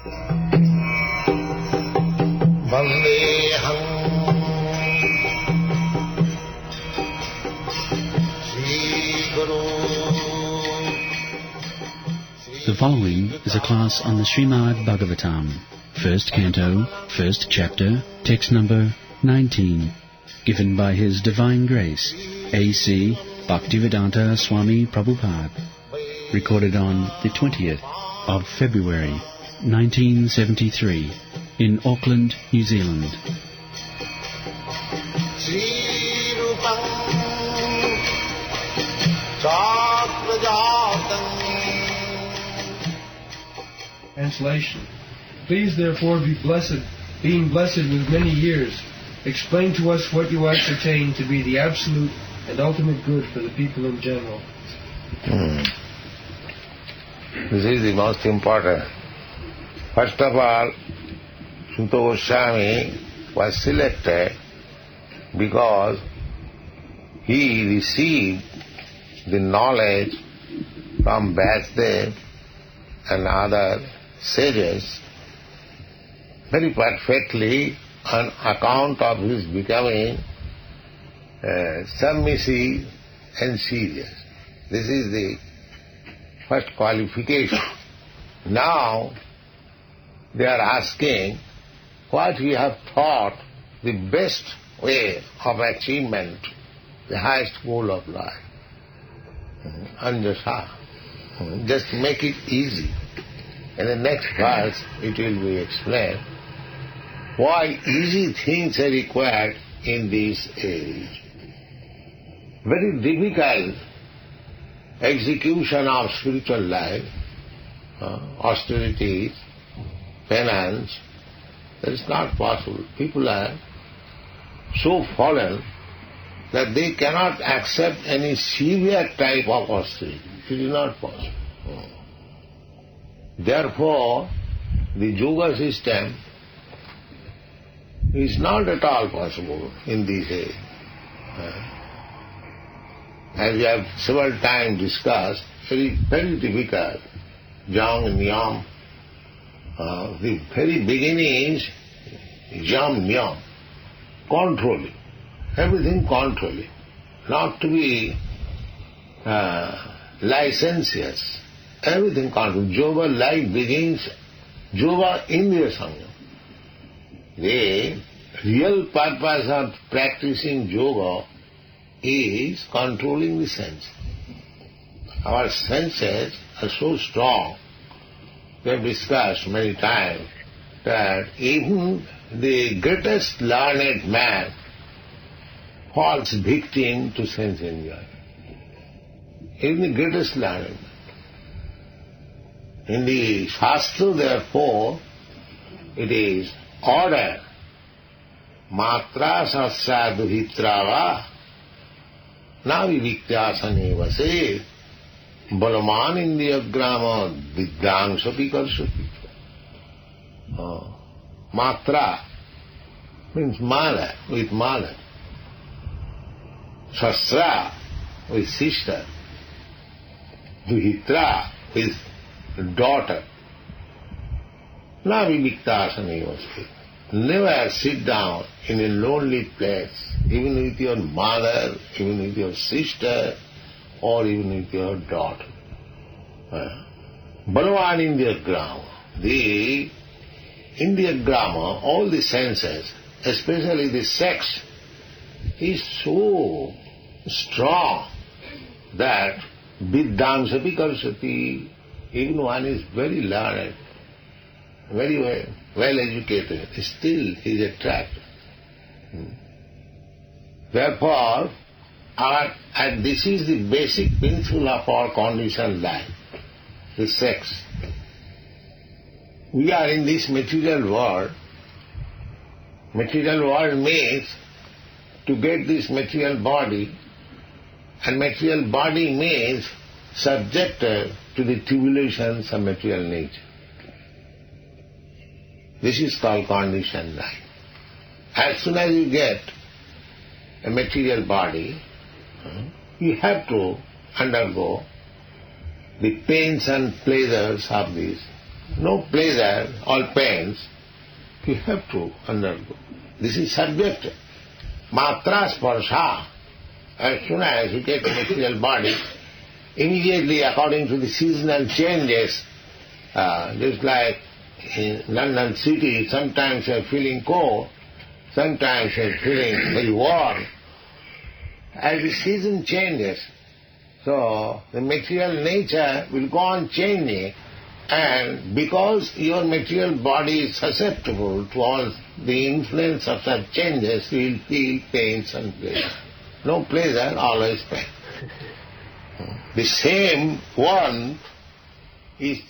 The following is a class on the Śrīmad-Bhāgavatam, first canto, first chapter, text number 19, given by His Divine Grace, A.C. Bhaktivedanta Swami Prabhupada, recorded on the 20th of February, 1973, in Auckland, New Zealand. Translation. Please therefore be blessed, being blessed with many years, explain to us what you ascertain to be the absolute and ultimate good for the people in general. This is the most important. First of all, Sutta Goswami was selected because he received the knowledge from Vyasadeva and other sages very perfectly on account of his becoming submissive and serious. This is the first qualification. Now they are asking what we have thought the best way of achievement, the highest goal of life. Anjasa. Just make it easy. In the next verse it will be explained why easy things are required in this age. Very difficult execution of spiritual life, austerities, penance, that is not possible. People are so fallen that they cannot accept any severe type of austerity. It is not possible. Therefore, the yoga system is not at all possible in this age. As we have several times discussed, very, very difficult. Jam Niyam. The very beginning is Jam Niyam. Controlling. Everything controlling. Not to be licentious. Everything controlling. Yoga life begins, yoga indriya sangam. The real purpose of practicing yoga is controlling the senses. Our senses are so strong, we have discussed many times, that even the greatest learned man falls victim to sense enjoyment. Even the greatest learned man. In the Shastra, therefore, it is order. Matra sasya duhitrava na viviktyaasane vase balaman indiyagrama vidyangsapi karshati. Matra means mother, with mother. Sasra, with sister. Duhitra, with daughter. Na viviktyaasane vase. Never sit down in a lonely place, even with your mother, even with your sister, or even with your daughter. Balavan indiyagrama. The indiyagrama, all the senses, especially the sex, is so strong that vidyangsapi karshati, even one is very learned, very well educated, still he is attracted. Therefore, and this is the basic principle of our conditioned life, the sex. We are in this material world. Material world means to get this material body, and material body means subjected to the tribulations of material nature. This is called conditioned life. As soon as you get a material body, you have to undergo the pains and pleasures of this no pleasure, all pains, you have to undergo. This is subjective. Matra sparsha. As soon as you get a material body, immediately according to the seasonal changes, just like in London city, sometimes you are feeling cold, sometimes you are feeling very warm. As the season changes, so the material nature will go on changing, and because your material body is susceptible to all the influence of such changes, you will feel pains and pleasure. No pleasure, always pain. The same one is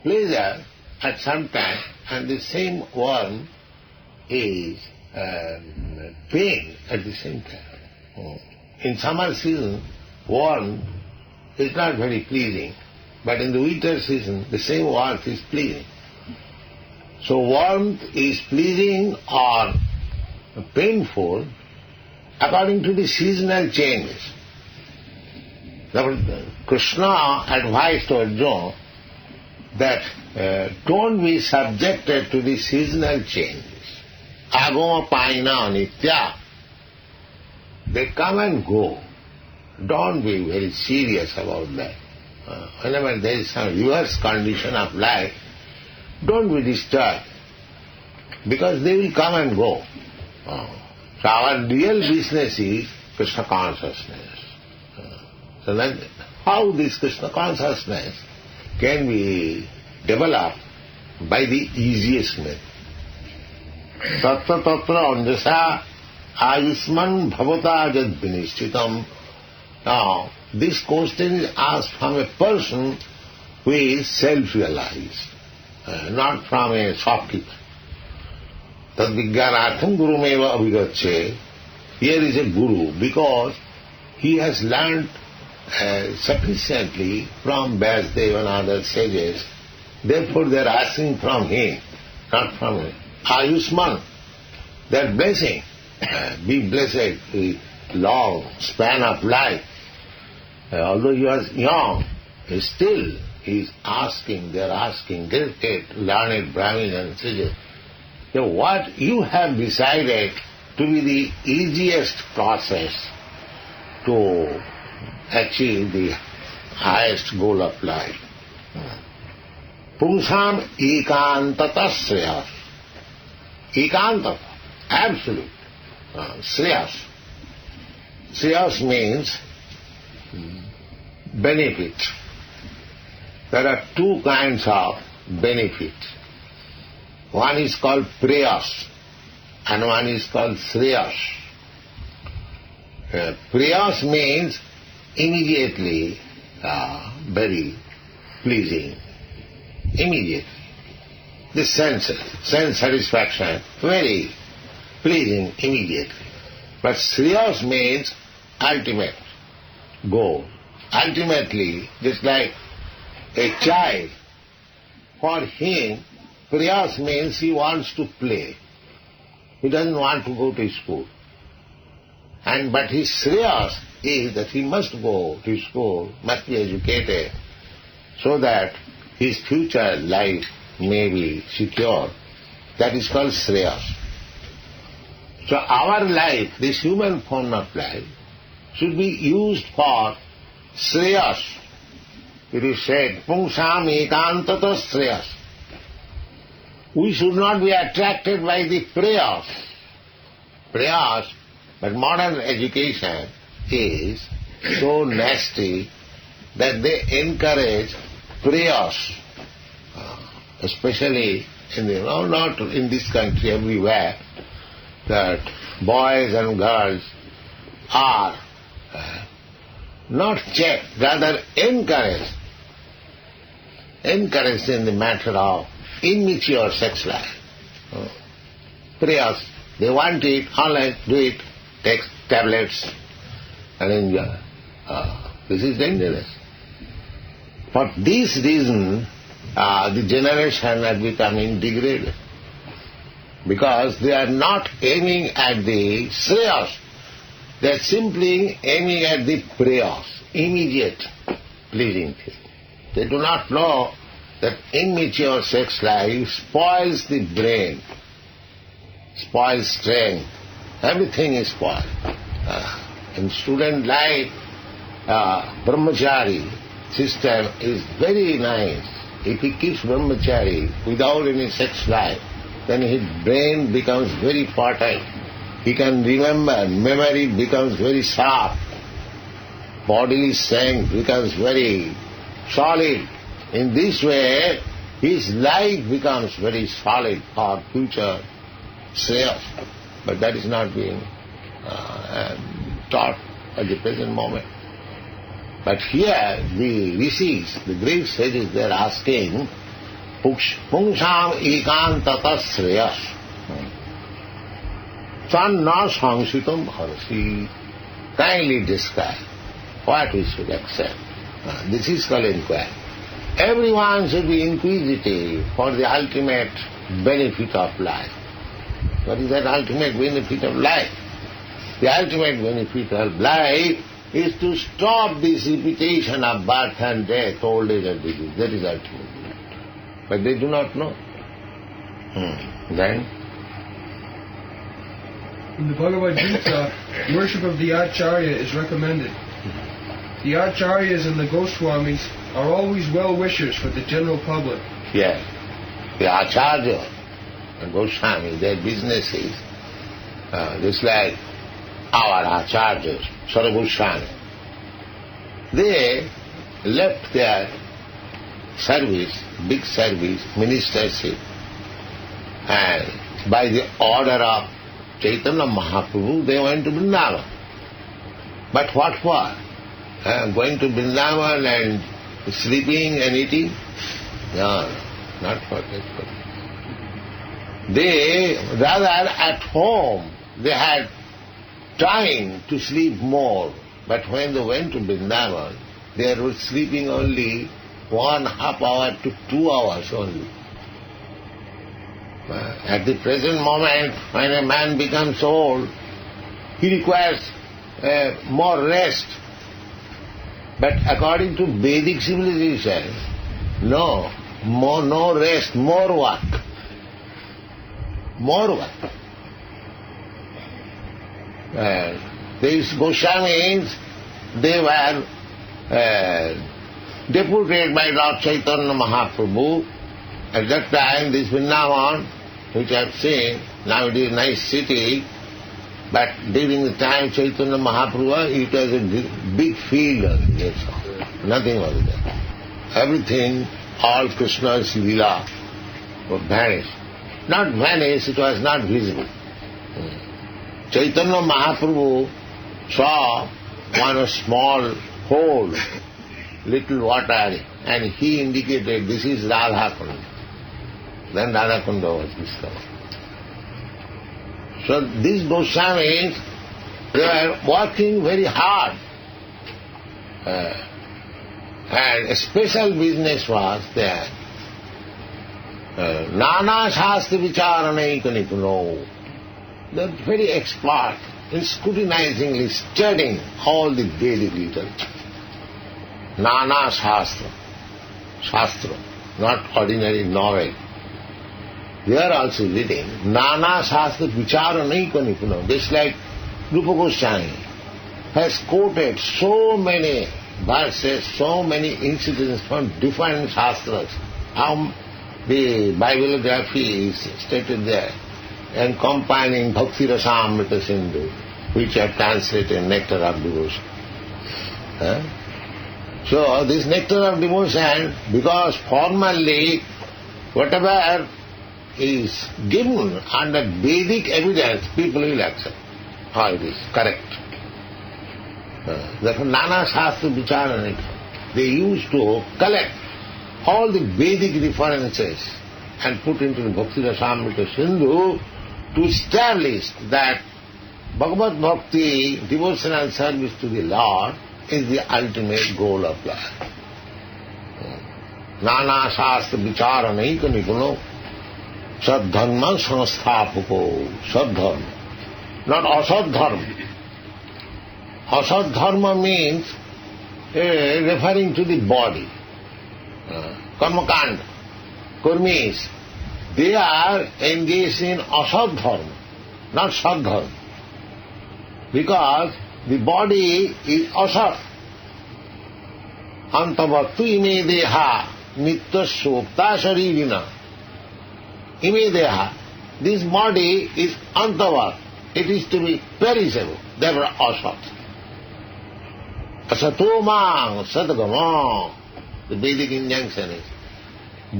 pleasure at some time, and the same one is pain at the same time. In summer season, warmth is not very pleasing, but in the winter season, the same warmth is pleasing. So warmth is pleasing or painful according to the seasonal changes. Krishna advised to Arjuna that don't be subjected to the seasonal changes. Agama paina nitya. They come and go. Don't be very serious about that. Whenever there is some reverse condition of life, don't be disturbed, because they will come and go. So our real business is Krishna consciousness. So then how this Krishna consciousness can be developed? By the easiest method. Tatra tatra anjasa ayushman bhavata jad vinishchitam. Now, this question is asked from a person who is self-realized, not from a shopkeeper. Tad vijnanatham gurumeva abhigache. Here is a guru because he has learned sufficiently from Vyasdeva and other sages. Therefore they are asking from him, not from him. Ayushman, that blessing, be blessed with long span of life. Although he was young, still he is asking, they are asking, great learned Brahmin and sages, what you have decided to be the easiest process to achieve the highest goal of life. Pungsam ekantata shreyas. Ekantata, absolute. Shreyas. Shreyas means benefit. There are two kinds of benefit. One is called prayas and one is called shreyas. Prayas means immediately very pleasing. Immediate. The sense satisfaction, very pleasing immediately. But shreyas means ultimate goal. Ultimately, just like a child, for him, prayas means he wants to play. He doesn't want to go to school. But his shreyas is that he must go to school, must be educated, so that his future life may be secure. That is called shreyas. So our life, this human form of life, should be used for shreyas. It is said, pungsam ekantata shreyas. We should not be attracted by the prayas. But modern education is so nasty that they encourage prayas, especially in the, not in this country, everywhere, that boys and girls are not checked, rather encouraged in the matter of immature sex life. Prayas, they want it, all right, do it, take tablets and enjoy. This is dangerous. For this reason, the generation are becoming degraded, because they are not aiming at the shreyas, they are simply aiming at the prayas, immediate pleasing thing. They do not know that immature sex life spoils the brain, spoils strength. Everything is spoiled. In student life, brahmachari system is very nice. If he keeps brahmachari without any sex life, then his brain becomes very fertile. He can remember, memory becomes very sharp, bodily strength becomes very solid. In this way, his life becomes very solid for future sales. But that is not being taught at the present moment. But here the rishis, the great sages, they are asking, Pungsam ekantata shreyas tanna samsitam bharasi. Kindly describe what we should accept. This is called inquiry. Everyone should be inquisitive for the ultimate benefit of life. What is that ultimate benefit of life? The ultimate benefit of life is to stop this repetition of birth and death, old age and disease. That is ultimate. But they do not know. Then? In the Bhagavad Gita, worship of the acharya is recommended. The acharyas and the Goswamis are always well-wishers for the general public. Yes. The acharya and Goswami, their business is just like our acharyas, Srila Goswami. They left their service, big service, ministership, and by the order of Chaitanya Mahaprabhu, they went to Vrindavan. But what for? Going to Vrindavan and sleeping and eating? No, not for that purpose. They, rather at home, they had time to sleep more. But when they went to Vrindavan, they were sleeping only 1/2 hour to 2 hours only. At the present moment, when a man becomes old, he requires more rest. But according to Vedic civilization, no rest, more work. More work. These Goswamis, they were deputed by Lord Chaitanya Mahaprabhu. At that time, this Vrindavan, which I have seen, now it is a nice city, but during the time Chaitanya Mahaprabhu, it was a big field. Yes, nothing was there. Everything, all Krishna's Leela, was vanished. Not vanished, it was not visible. Chaitanya Mahaprabhu saw one small hole, little water, and he indicated this is Radha Kunda. Then Radha Kunda was discovered. So these Goswamis, they were working very hard. And a special business was there. Nana Shastra Vicharanaika Nikuno. They are very expert in scrutinizingly studying all the Vedic literature. Nana Shastra, not ordinary novel. They are also reading Nana Shastra Vicharanaika Nikuno. Just like Rupa Goswami has quoted so many verses, so many incidents from different Shastras. How the bibliography is stated there, and compiling Bhakti Rasamrita Sindhu, which I have translated Nectar of Devotion. So this Nectar of Devotion, because formally whatever is given under Vedic evidence, people will accept. How it is correct. Therefore, Nana Shastra Vicharana, they used to collect all the Vedic references and put into the Bhakti Rasamrita Sindhu to establish that Bhagavad Bhakti, devotional service to the Lord, is the ultimate goal of life. Nana Shastra Vicharanaika Nikuno Sadharma Sansthapuko. Sadharma. Not Asadharma. Asadharma means referring to the body. karmakanda, kurmis, they are engaged in asad dharma, not sad dharma. Because the body is asat. Antavattu ime deha nitya sopta sharirina. Ime deha. This body is antavat. It is to be perishable. Therefore asat. Asatomang sadgamam. The Vedic injunction is,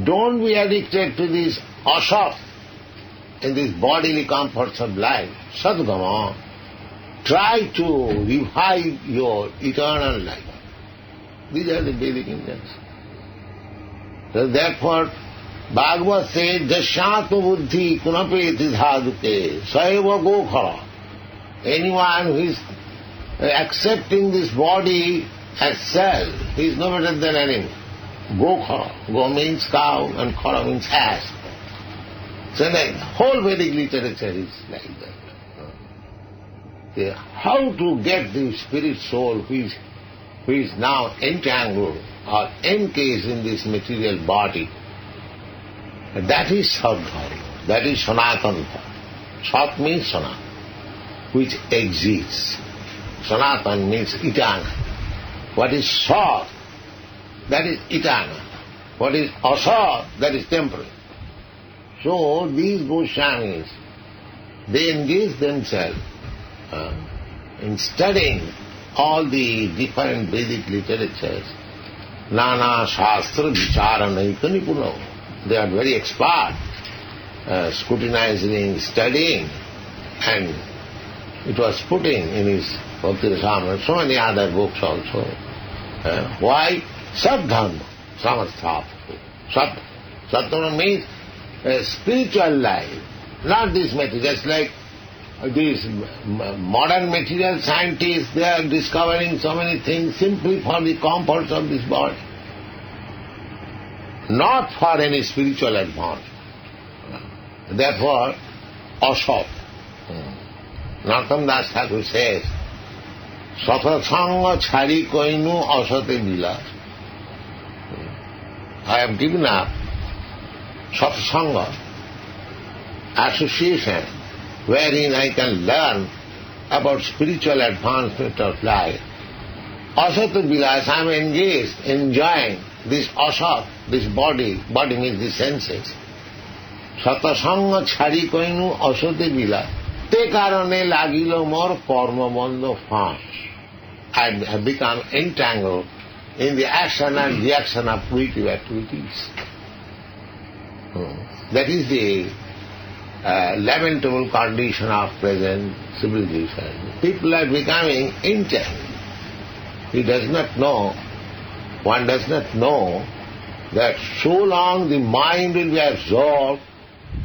don't be addicted to this asat in these bodily comforts of life. Sadgamam. Try to revive your eternal life. These are the Vedic injunctions. So therefore, Bhagavad says, Jashyatma buddhi kunapeti dhaduke saiva gokhara. Anyone who is accepting this body as self, he is no better than animal. Gokhara. Go means cow and khara means ass. So the whole Vedic literature is like that. How to get the spirit soul who is now entangled or encased in this material body. That is Sadhara. That is Sanatana. Sat means Sanatana, which exists. Sanatana means eternal. What is Sat? That is eternal. What is Asat? That is temporary. So these Goswamis, they engage themselves in studying all the different Vedic literatures. Nana Shastra Vicharanaika Nipuna. They are very expert, scrutinizing, studying, and it was putting in his Bhakti Rasamrita, so many other books also. Why? Sadharma, samatha. Sadharma means a spiritual life, not this material. Just like these modern material scientists, they are discovering so many things simply for the comforts of this body, not for any spiritual advance. Therefore, asat. Narottam Das Thakur says, Satasanga chari koinu asate vilas. I have given up satsanga, association, wherein I can learn about spiritual advancement of life. Asata vilas, I am engaged, enjoying this asat, this body means the senses. Satasanga chari koinu asate vilas. Te karane lagilo mor karma bandha fas. I have become entangled in the action and reaction of creative activities. That is the lamentable condition of present civilization. People are becoming entangled. One does not know that so long the mind will be absorbed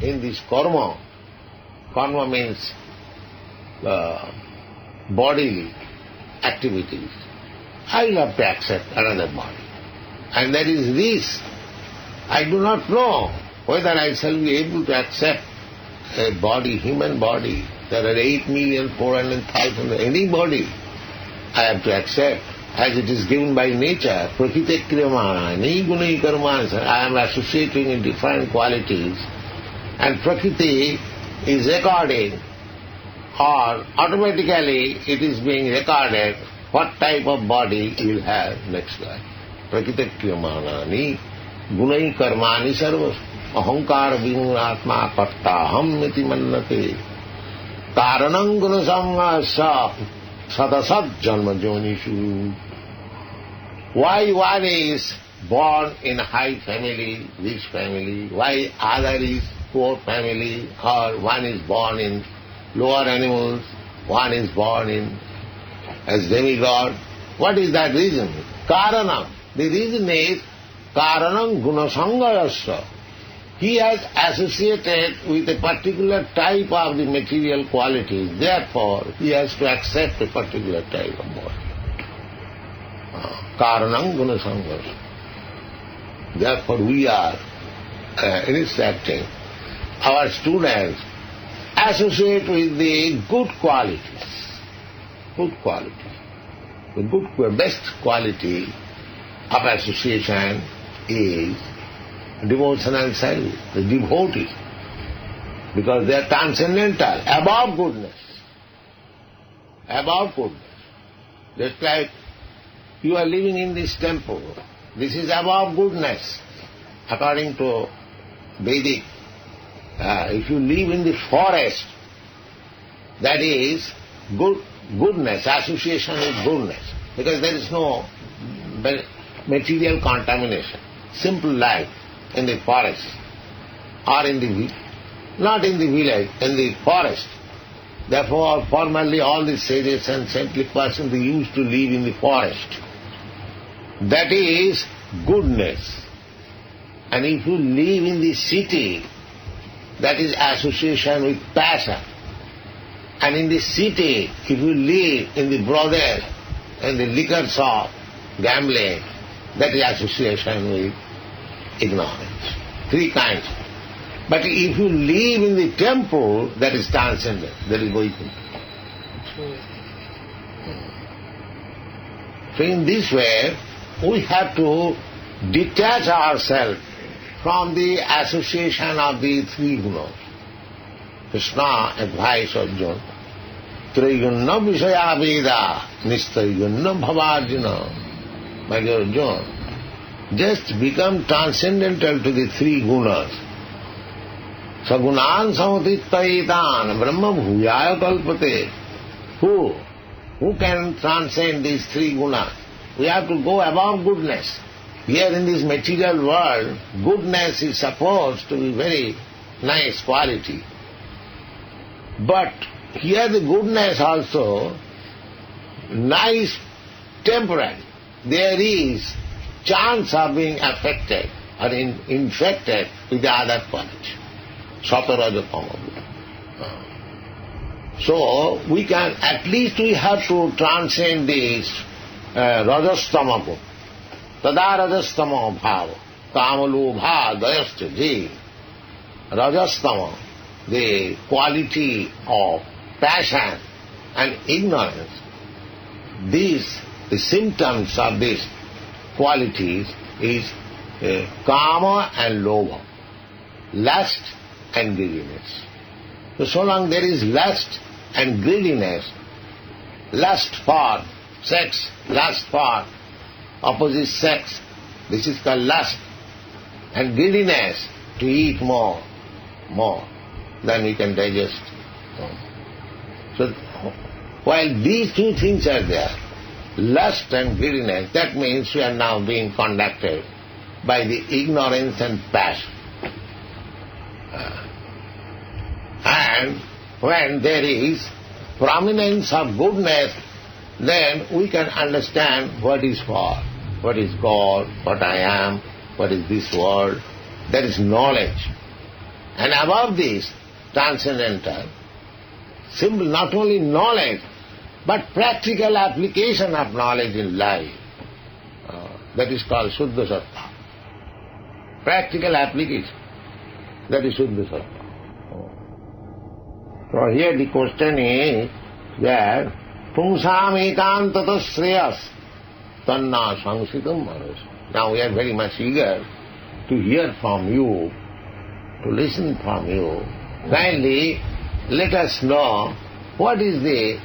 in this karma. Karma means bodily activities. I will have to accept another body. And there is this. I do not know whether I shall be able to accept a body, human body. There are 8,400,000, any body I have to accept as it is given by nature. Prakriti kriyamana, niguni karmana. I am associating in different qualities. And Prakriti is recording, or automatically it is being recorded what type of body you will have next life. Prakriti kriyamanani gunai karmani sarvas ahankara vimunatma kartaham iti mannate karanam gunasamasa sadasat janma jonishu. Why one is born in high family, rich family, why other is poor family, or one is born in lower animals, one is born in as demigod. What is that reason? Karanam. The reason is Karanam gunasangayasya. He has associated with a particular type of the material qualities. Therefore, he has to accept a particular type of body. Karanam gunasangayasya. Therefore, we are instructing our students associate with the good qualities. Good qualities. The best quality of association is devotional service, the devotees, because they are transcendental, above goodness. Above goodness. Just like you are living in this temple, this is above goodness. According to Vedic, if you live in the forest, that is goodness, association with goodness, because there is no material contamination. Simple life in the forest, or in the not in the village, in the forest. Therefore, formerly all the sages and saintly persons, they used to live in the forest. That is goodness. And if you live in the city, that is association with passion. And in the city, if you live in the brothel, in the liquor shop, gambling, that is association with ignorance. Three kinds. But if you live in the temple, that is transcendent, that is Vaikuntha. So in this way, we have to detach ourselves from the association of the three gunas. Krishna advised Arjuna, Trayunna Vishaya Veda, Nistayunna Bhavarjuna. My dear Arjuna, just become transcendental to the three gunas. Sagunan samatittaitan brahma bhuyaya kalpate. Who can transcend these three gunas? We have to go above goodness. Here in this material world, goodness is supposed to be very nice quality. But here the goodness also, nice temporary. There is chance of being affected or infected with the other quality. Sataraja-tama. So we can, at least we have to transcend this rajastama. Tada rajastama bhava. Kamalobha dayascha ji. Rajastama, the quality of passion and ignorance. These, the symptoms of these qualities is kama and lobha, lust and greediness. So long there is lust and greediness, lust for sex, lust for opposite sex, this is called lust, and greediness to eat more, than we can digest. So while these two things are there, lust and greediness, that means we are now being conducted by the ignorance and passion. And when there is prominence of goodness, then we can understand what is God, what is God, what I am, what is this world. That is knowledge. And above this, transcendental, simple, not only knowledge, but practical application of knowledge in life. That is called Shuddha Sattva. Practical application. That is Shuddha Sattva. So here the question is that Pungsam ekantata shreyas tanna samsitam manas. Now we are very much eager to hear from you, to listen from you. Kindly let us know what is the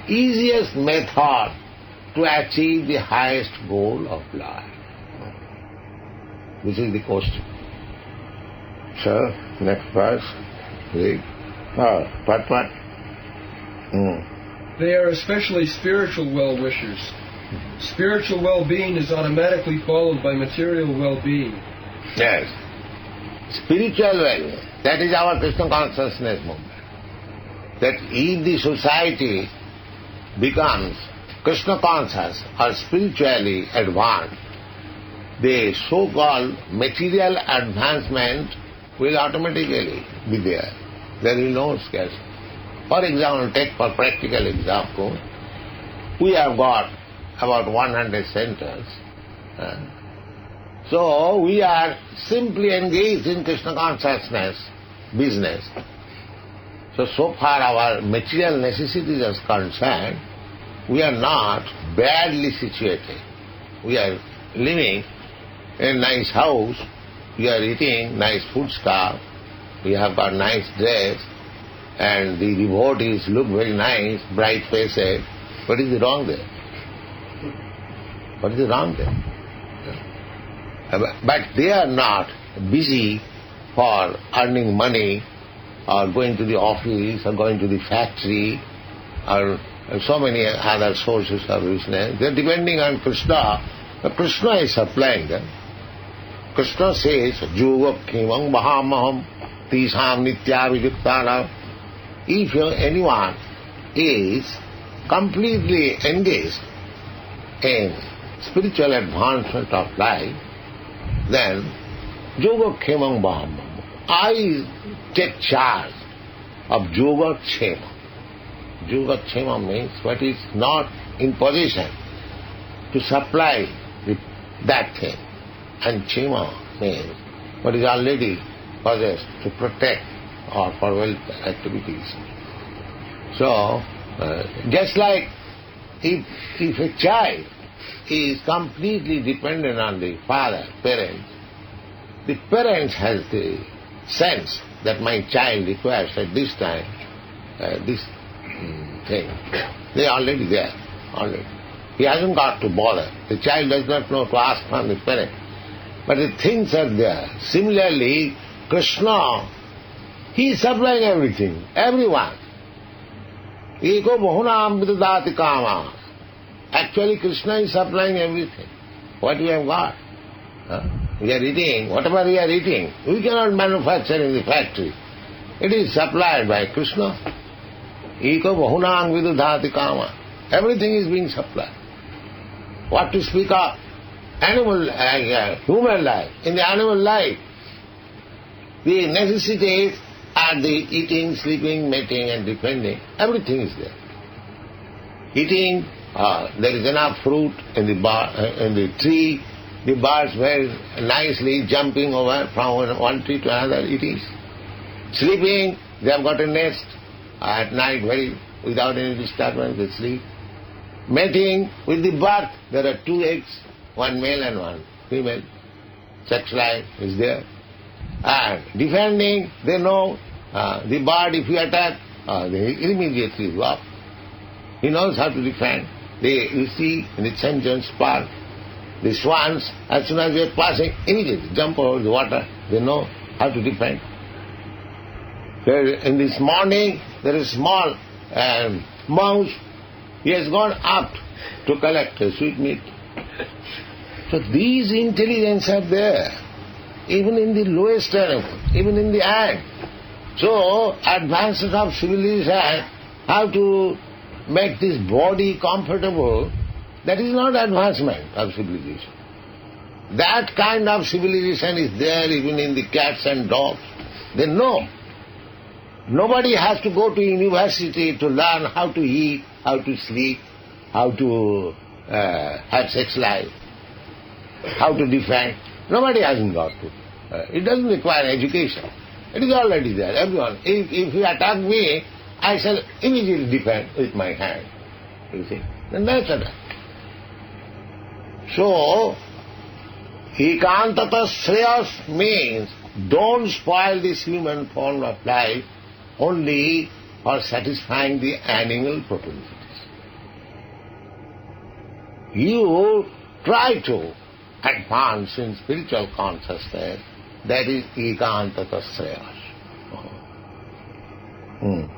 easiest method to achieve the highest goal of life. This is the question. So, next verse. Read. What? They are especially spiritual well-wishers. Spiritual well-being is automatically followed by material well-being. Yes. Spiritual well-being, that is our Krishna consciousness movement. That if the society becomes Krishna conscious or spiritually advanced, the so-called material advancement will automatically be there. There is no scarcity. For example, take for practical example, we have got about 100 centers. So we are simply engaged in Krishna consciousness business. So far our material necessities are concerned, we are not badly situated. We are living in a nice house, you are eating nice food stuff, you have got nice dress, and the devotees look very nice, bright faces. What is wrong there? What is wrong there? But they are not busy for earning money or going to the office or going to the factory or so many other sources of business. They are depending on Krishna. But Krishna is supplying them. Krishna says, Jugakkhimam mahamaham tisam nityavijuktana. If anyone is completely engaged in spiritual advancement of life, then Jugakkhimam mahamaham. I take charge of Jugakkhema. Jugakkhema means what is not in position to supply that thing. And Khema means what is already possessed to protect or for welfare activities. So, just like if a child is completely dependent on the father, parents, the parents has the sense that my child requires at this time this thing. They are already there, already. He hasn't got to bother. The child does not know to ask from the parent. But the things are there. Similarly, Krishna, he is supplying everything, everyone. Eko bahunam vidadati kama. Actually, Krishna is supplying everything. What we have got. We are eating, whatever we are eating, we cannot manufacture in the factory. It is supplied by Krishna. Eko bahunam vidadati kama. Everything is being supplied. What to speak of? Animal, human life. In the animal life, the necessities are the eating, sleeping, mating and depending. Everything is there. Eating, there is enough fruit in the tree. The birds very nicely jumping over from one tree to another eating. Sleeping, they have got a nest. At night, without any disturbance, they sleep. Mating, with the birth, there are 2 eggs, one male and one female. Sex life is there. And defending, they know the bird, if you attack, they immediately go up. He knows how to defend. You see in the St. John's Park, the swans, as soon as they are passing, immediately jump over the water. They know how to defend. In this morning, there is a small mouse. He has gone up to collect a sweetmeat. So these intelligence are there, even in the lowest animal, even in the ant. So advances of civilization, how to make this body comfortable, that is not advancement of civilization. That kind of civilization is there even in the cats and dogs. They know. Nobody has to go to university to learn how to eat, how to sleep, how to have sex life, how to defend. Nobody hasn't got to. It doesn't require education. It is already there. Everyone. If you attack me, I shall immediately defend with my hand. You see? Then that's it. So, iandKṛṣṇa shreyas means don't spoil this human form of life only for satisfying the animal propensities. You try to advance in spiritual consciousness, that is iandKṛṣṇa shreyas.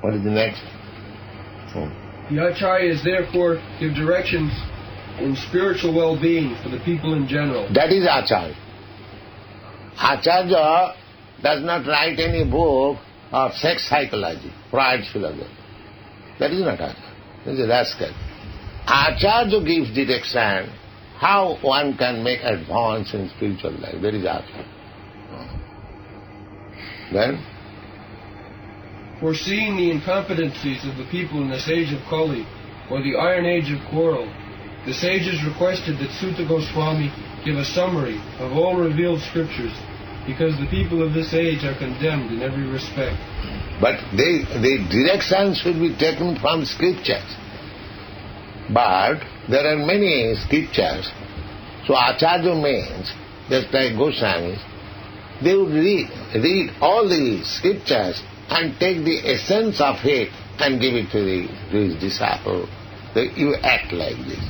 What is the next? The acharyas therefore give directions in spiritual well-being for the people in general. That is acharya. Acharya does not write any book of sex psychology, Freud's philosophy. That is not acharya. That is a rascal. Acharya gives direction how one can make advance in spiritual life. That is acharya. Then? Foreseeing the incompetencies of the people in this age of Kali, or the iron age of quarrel, the sages requested that Sutta Goswami give a summary of all revealed scriptures, because the people of this age are condemned in every respect. But the direction should be taken from scriptures. But there are many scriptures. So acharya means just like Goswamis, they would read all the scriptures and take the essence of it and give it to his disciple. You act like this.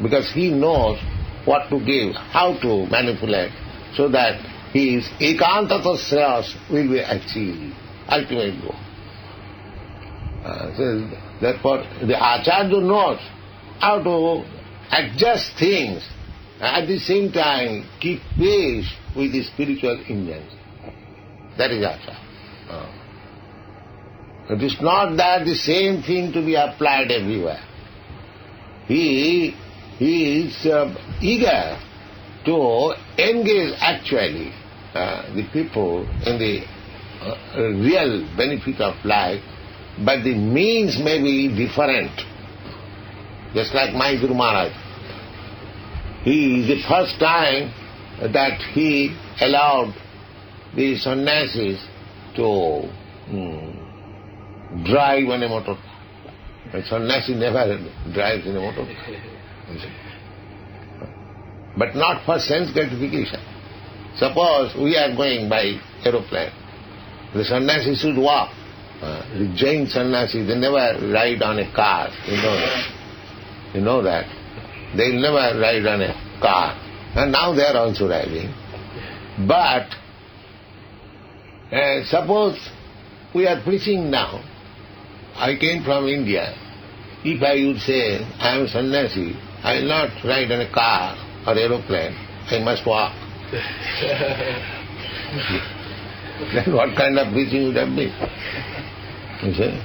Because he knows what to give, how to manipulate, so that his iandKṛṣṇa will be achieved, ultimate goal. So therefore, the acharya knows how to adjust things, at the same time keep pace with the spiritual engines. That is acharya. It is not that the same thing to be applied everywhere. He is eager to engage actually the people in the real benefit of life, but the means may be different. Just like my Guru Maharaj. He is the first time that he allowed the sannyasis to drive on a motor car. A sannyasi never drives in a motor car. But not for sense gratification. Suppose we are going by aeroplane. The sannyasi should walk. The Jain sannyasis, they never ride on a car. You know that. You know that. They will never ride on a car. And now they are also riding. But suppose we are preaching now. I came from India. If I would say, I am a sannyasi, I will not ride on a car or aeroplane. I must walk. Then what kind of preaching would have been? You see?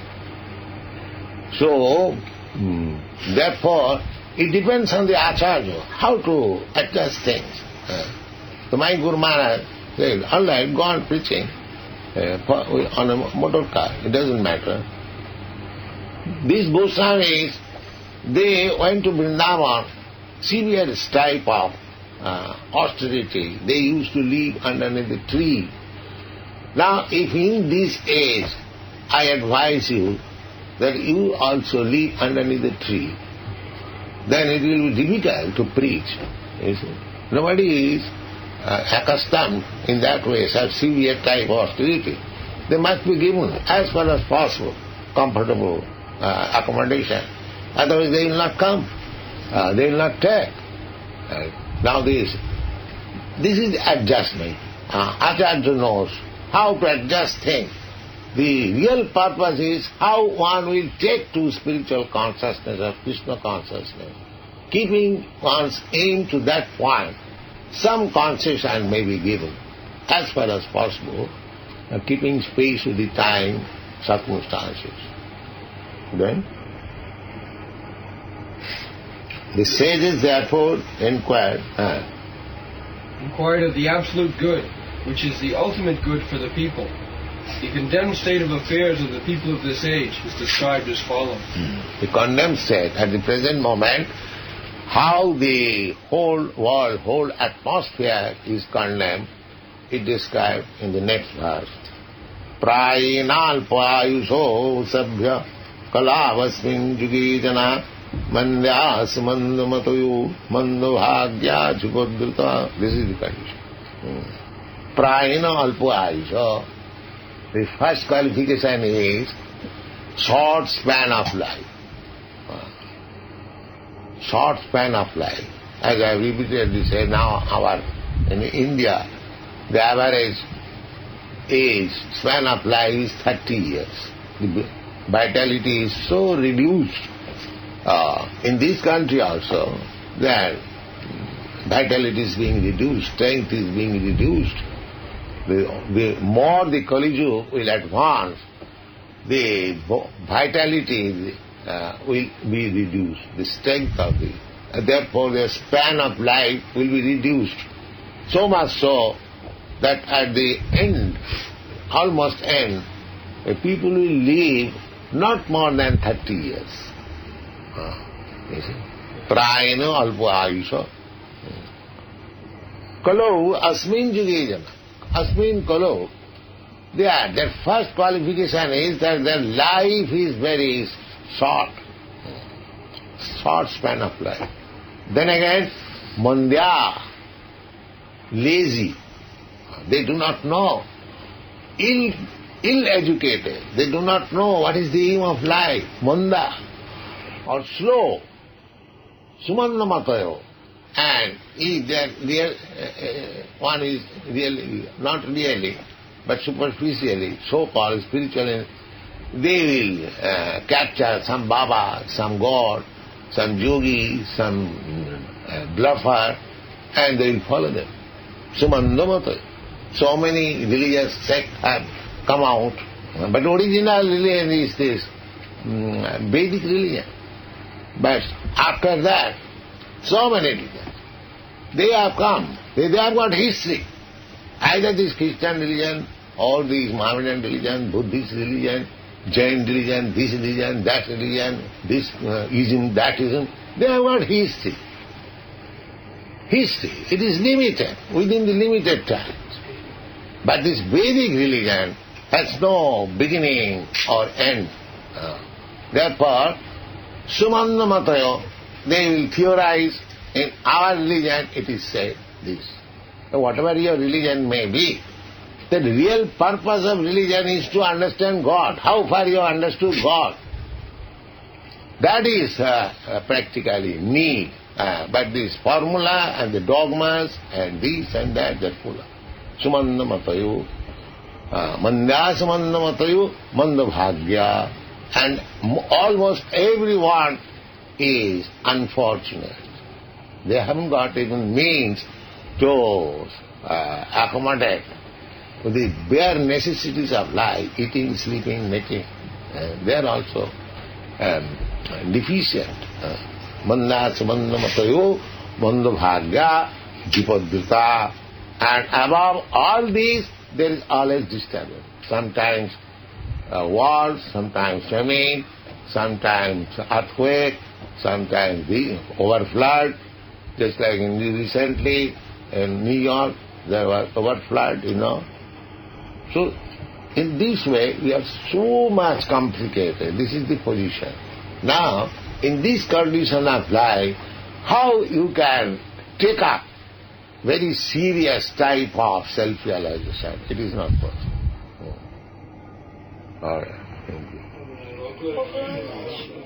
So, therefore, it depends on the acharya, how to adjust things. So my Guru Maharaj said, all right, go on preaching on a motor car, it doesn't matter. These Goswamis, they went to Vrindavan, severe type of austerity. They used to live underneath the tree. Now, if in this age, I advise you that you also live underneath the tree, then it will be difficult to preach. You see? Nobody is accustomed in that way, such severe type of austerity. They must be given as far as possible comfortable accommodation. Otherwise they will not come. They will not take. Now this is adjustment. Acharya knows how to adjust things. The real purpose is how one will take to spiritual consciousness or Krishna consciousness. Keeping one's aim to that point, some concession may be given as far as possible, keeping space with the time, circumstances. Then the sages therefore inquired of the absolute good, which is the ultimate good for the people. The condemned state of affairs of the people of this age is described as follows. The condemned state at the present moment, how the whole world, whole atmosphere is condemned, is described in the next verse. Prayinalpayusho sabhya kalavasmin jugi jana mandyas mandamatayu mandabhagya chukadrita. This is the condition. Prayinalpayusho. The first qualification is short span of life. Short span of life. As I repeatedly say, now in India, the average age, span of life is 30 years. The vitality is so reduced. In this country also, that vitality is being reduced, strength is being reduced. The more the Kali Yuga will advance, the vitality will be reduced, the strength of the... therefore the span of life will be reduced. So much so that at the end, almost end, people will live not more than 30 years. Prayena alpa ayusha. Kalau asmin juge jana. Asmin kalo, their first qualification is that their life is very short span of life. Then again, mandya, lazy. They do not know. Ill-educated. They do not know what is the aim of life. Manda or slow. Sumanda matayo. And if one is really, not really, but superficially, so-called spiritually, they will capture some Baba, some God, some yogi, some bluffer, and they will follow them. Sumandamata. So many religious sects have come out, but original religion is this Vedic religion. But after that, so many religions, they have come. They have got history. Either this Christian religion, or this Mohammedan religion, Buddhist religion, Jain religion, this religion, that religion, this ism, that ism, they have got history. History. It is limited, within the limited times. But this Vedic religion has no beginning or end. Therefore, Sumanda Matayo, they will theorize, in our religion it is said this. Whatever your religion may be, the real purpose of religion is to understand God. How far you have understood God? That is practically need. But this formula and the dogmas and this and that, they're full of. Sumanda matayo, mandya sumanda matayo, manda bhagya. And almost everyone is unfortunate. They haven't got even means to accommodate the bare necessities of life, eating, sleeping, making. They are also deficient. Manda sumanda matayo, manda bhagya, jipadrita. And above all these, there is always disturbance. Sometimes wars, sometimes famine, sometimes earthquake, sometimes overflood. Just like recently in New York, there was overflood, So, in this way, we are so much complicated. This is the position. Now, in this condition of life, how you can take up very serious type of self-realization? It is not possible. All right. Thank you.